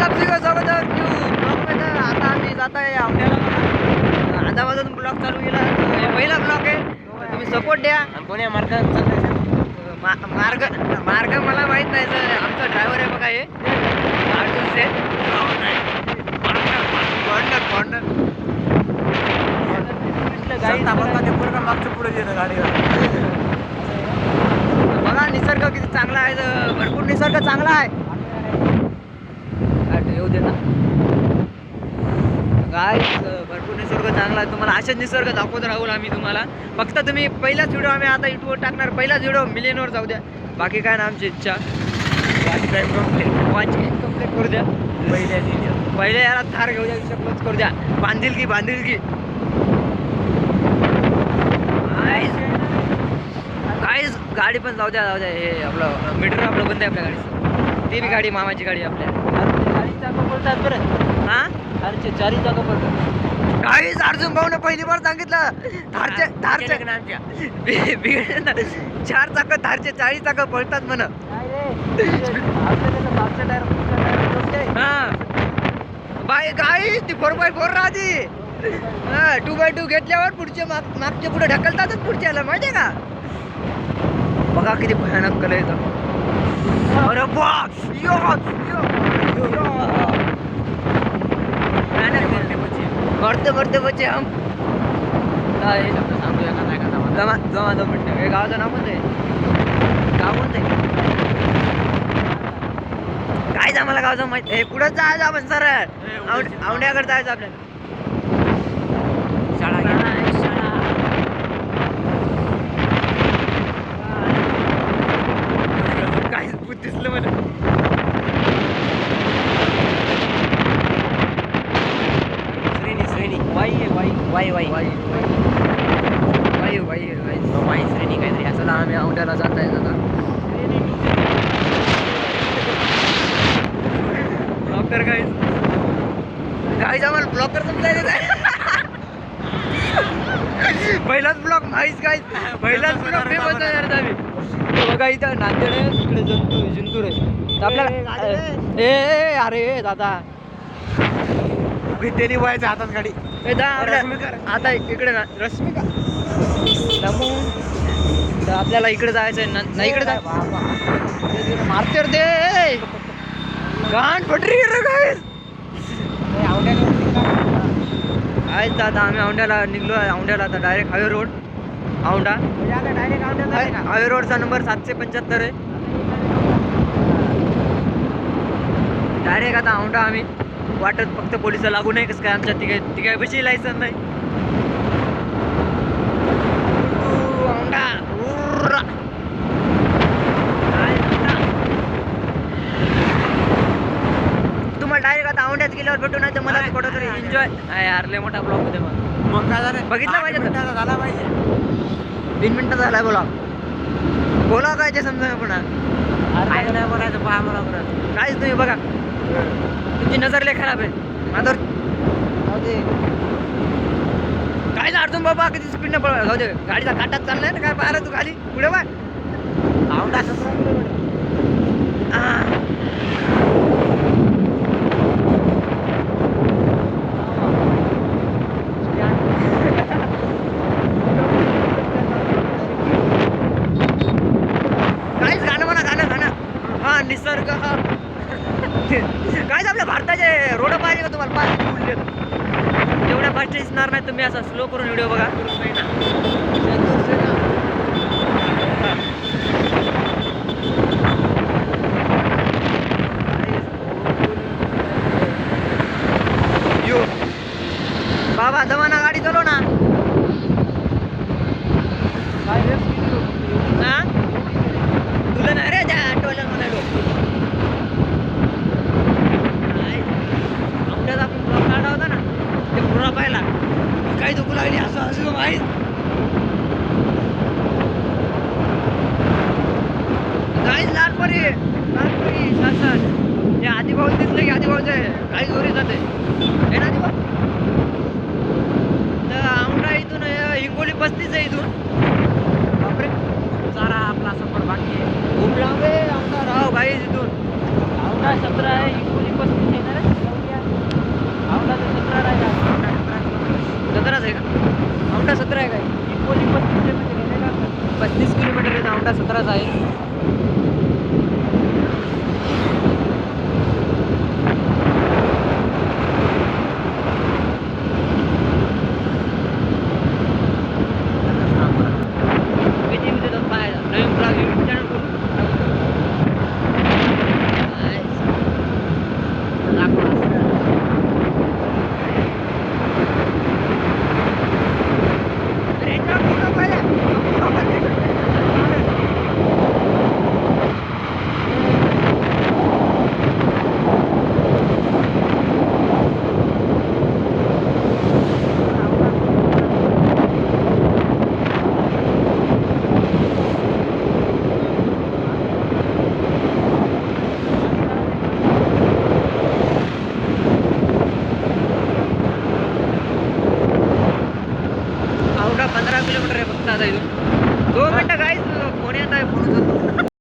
आप सभी का स्वागत है न्यू ब्लॉग में. तर आता आम्ही जात आहे आपल्याला आधा वाजून ब्लॉग चालू केला. हे पहिला ब्लॉग आहे, तुम्ही सपोर्ट द्या. आणि कोण्या मार्गात चाललाय? मार्ग मार्ग मला माहित नाही सर. आमचा ड्रायव्हर आहे बघा हे अर्जुन से. मागच्या पुढे गेलं गाडीवर. बघा निसर्ग किती चांगला आहे. भरपूर निसर्ग चांगला आहे. येऊ दे ना काय. भरपूर निसर्ग चांगला आहे. तुम्हाला असेच निसर्ग दाखवत राहू आम्ही तुम्हाला. फक्त तुम्ही पहिलाच व्हिडिओ आम्ही आता युट्यूबवर टाकणार. पहिलाच व्हिडिओ मिलियनवर जाऊ द्या. बाकी काय ना आमची इच्छा. वॉच कंप्लीट करू द्या. पहिले याला थार घेऊ द्या. क्लोज करू द्या. बांधिल की काहीच गाडी पण जाऊ द्या. हे आपलं मीटर आपलं बंद आहे आपल्या गाडीचं. ती बी गाडी मामाची गाडी आपल्या. चारी चाकं पडतात बरं. हा अरे चारी चाकं पडतात. काहीच अर्जुन भाऊने पहिली बार सांगितलं. थारचे चार चाकं थारचे 40 चाकं पळतात म्हण. हा बाय काय ती 4x4 राहते. 2x2 घेतल्यावर पुढचे मागचे पुढे ढकलतातच पुढच्याला माहितीये का. बघा किती भयानक कल येतं. अरे मरते बच्चे हम. हे शब्द सांगूया का नाही का? जमा 2 मिनिटं. हे गावाचं नाव कोणतं आहे? गाव कोणतं आहे? काय जा मला गावचं माहिती. हे पुढं जायचं आपण सर. औंढ्याकडे जायचं आपल्याला. काहीच भूत दिसलं मला. श्रेणी वाई श्रेणी काहीतरी असं. चला आम्ही औंढ्याला जात आहे आता. ब्लॉकर गाईज आम्हाला ब्लॉकर समजायचं काय. पहिलाच ब्लॉक माहीत काय. पहिलाच ब्लॉक फेमस आहे यार आम्ही. बघा इथं नांदेड आहे. तिकडे जिंतूर आहे. तर आपल्याला ए अरे दादा तेली व्हायचं हातात गाडी. आता इकडे ना रश्मिका तर आपल्याला इकडे जायचं आहे. नाही इकडे जाय मारते दे गाण फटरी काय. आहेत आता आम्ही औंढ्याला निघलो आहे. औंढ्याला आता direct highway road Aundha. Highway रोडचा नंबर 775 आहे. डायरेक्ट आता औंढा आम्ही. वाटत फक्त पोलिस लागू नाही कसं काय. आमच्या तिघाय बशी लायसन नाही. औंढा तुम्हाला डायरेक्ट आता औंढ्यात गेल्यावर भेटू नाही तर मला कुठं तरी एन्जॉय. यार लय मोठा ब्लॉग होते मग काय झालं? बघितलं पाहिजे. झाला पाहिजे. 3 मिनिटं झालाय. बोला काय ते समजा पुन्हा. काय नाही बोलायचं. पहा मला बरं काहीच तुम्ही बघा. तुमची नजर लय खराब आहे माझ्यावर. काय अर्जुन बाबा किती स्पीडनं पळवा. जाऊ दे गाडीचा काटात चाललाय ना. काय पाहिलं तू खाली पुढे बघ. औंढा काहीच गाणं म्हणा गाणं. हा निसर्ग हा. काहीच आपल्या भारताचे रोड पाहिजे का तुम्हाला. पाहिजे उडले एवढ्या फास्ट दिसणार नाही. तुम्ही असा स्लो करून व्हिडिओ बघा. यो बाबा दमाना गाडी चालव ना. तुला नाही रे त्या ऑटोला म्हणालो. औंढ्यात आपण ब्लॉक काढला होता ना ते पुरा पाहिला. काही दुखू लागली असं माहीत. काहीच लालपरी शासन. हे आदिभाऊ दिसलं की आदिभाऊचं आहे. काही जोरी जाते हे ना आदिभाऊ. तर औंढा इथून हिंगोली 35 आहे इथून. बापरे सारा आपला सफर बाकी आहे. खूप लांब आहे. औंढा राव काही इथून. औंढा 17 आहे. हिंगोली 35 आहे ना रे. अंतराचा आहे. किती मिनिटं जाऊन पाहायला नवीन ब्लॉग यूट्यूब चॅनल करू. अवघा 15 किलोमीटर आहे फक्त आता इथून. 2 मिनिटं काहीच फोन येत आहे फोन उचलतो.